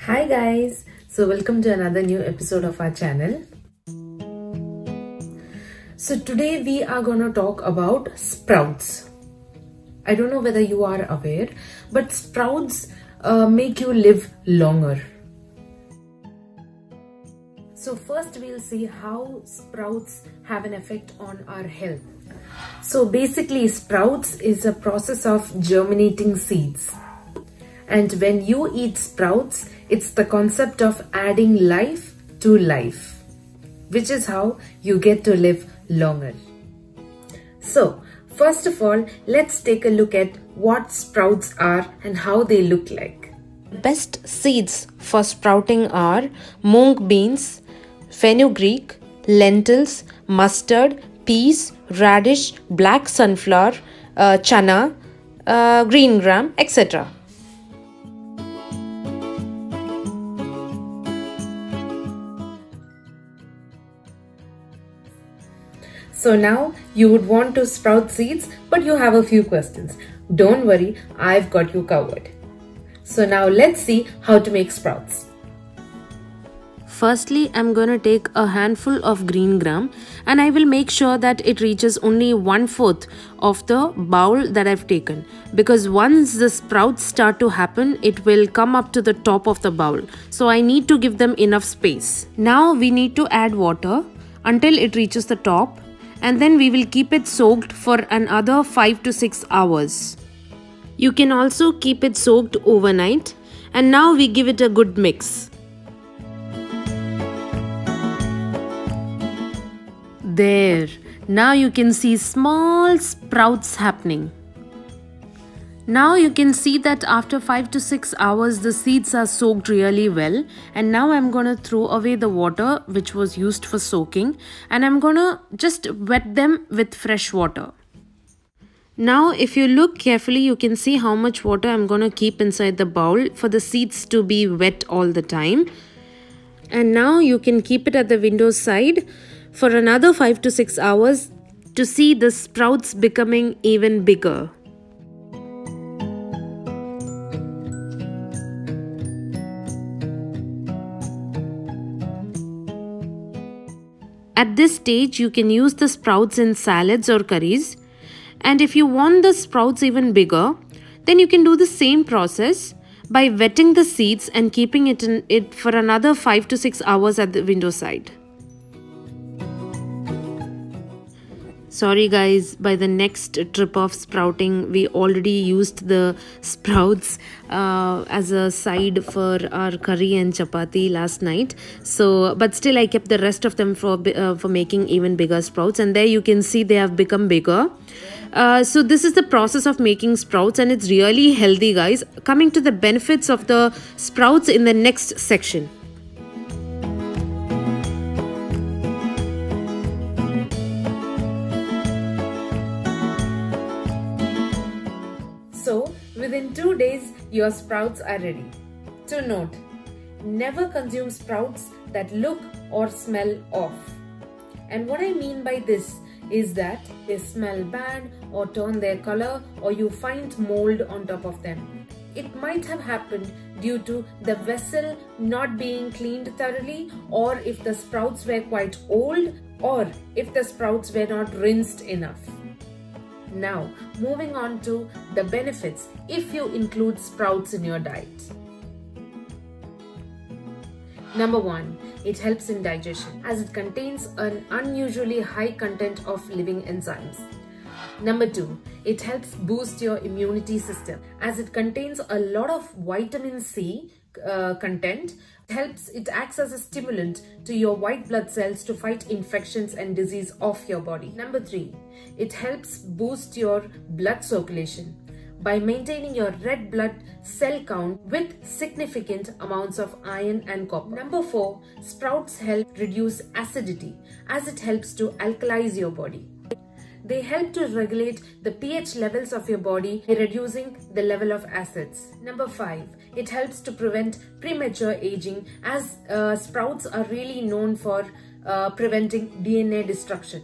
Hi guys, so welcome to another new episode of our channel. So today we are going to talk about sprouts. I don't know whether you are aware, but sprouts make you live longer. So first we'll see how sprouts have an effect on our health. So basically sprouts is a process of germinating seeds. And when you eat sprouts, it's the concept of adding life to life, which is how you get to live longer. So first of all, let's take a look at what sprouts are and how they look like. Best seeds for sprouting are mung beans, fenugreek, lentils, mustard, peas, radish, black sunflower, chana, green gram, etc. So now you would want to sprout seeds, but you have a few questions. Don't worry, I've got you covered. So now let's see how to make sprouts. Firstly, I'm going to take a handful of green gram and I will make sure that it reaches only 1/4 of the bowl that I've taken. Because once the sprouts start to happen, it will come up to the top of the bowl. So I need to give them enough space. Now we need to add water until it reaches the top. And then we will keep it soaked for another 5 to 6 hours. You can also keep it soaked overnight. And now we give it a good mix. There. Now you can see small sprouts happening. Now you can see that after 5 to 6 hours the seeds are soaked really well, and now I'm going to throw away the water which was used for soaking and I'm going to just wet them with fresh water. Now if you look carefully, you can see how much water I'm going to keep inside the bowl for the seeds to be wet all the time. And now you can keep it at the window side for another 5 to 6 hours to see the sprouts becoming even bigger. At this stage, you can use the sprouts in salads or curries. And if you want the sprouts even bigger, then you can do the same process by wetting the seeds and keeping it in it for another 5 to 6 hours at the window side. Sorry guys, by the next trip of sprouting, we already used the sprouts as a side for our curry and chapati last night. So, but still I kept the rest of them for making even bigger sprouts. And there you can see they have become bigger. So this is the process of making sprouts and it's really healthy guys. Coming to the benefits of the sprouts in the next section. So within 2 days, your sprouts are ready. To note, never consume sprouts that look or smell off. And what I mean by this is that they smell bad or turn their color or you find mold on top of them. It might have happened due to the vessel not being cleaned thoroughly, or if the sprouts were quite old, or if the sprouts were not rinsed enough. Now, moving on to the benefits if you include sprouts in your diet. Number 1, it helps in digestion as it contains an unusually high content of living enzymes. Number 2, it helps boost your immunity system as it contains a lot of vitamin C content. It acts as a stimulant to your white blood cells to fight infections and disease of your body. Number 3, it helps boost your blood circulation by maintaining your red blood cell count with significant amounts of iron and copper. Number 4, sprouts help reduce acidity as it helps to alkalize your body. They help to regulate the pH levels of your body by reducing the level of acids. Number 5, it helps to prevent premature aging as sprouts are really known for preventing DNA destruction.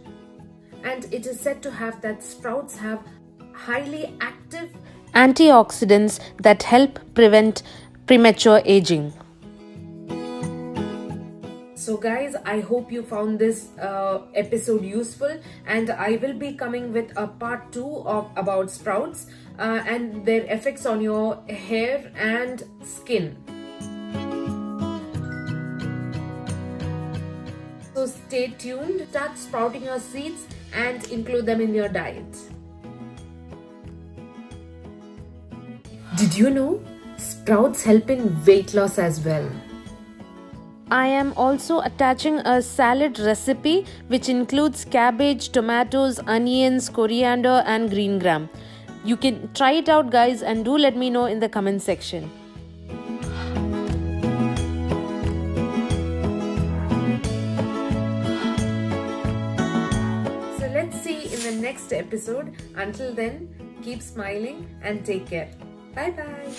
And it is said to have that sprouts have highly active antioxidants that help prevent premature aging. So guys, I hope you found this episode useful, and I will be coming with a part 2 about sprouts and their effects on your hair and skin. So stay tuned, start sprouting your seeds and include them in your diet. Did you know sprouts help in weight loss as well? I am also attaching a salad recipe which includes cabbage, tomatoes, onions, coriander and green gram. You can try it out guys, and do let me know in the comment section. So let's see in the next episode. Until then, keep smiling and take care. Bye bye.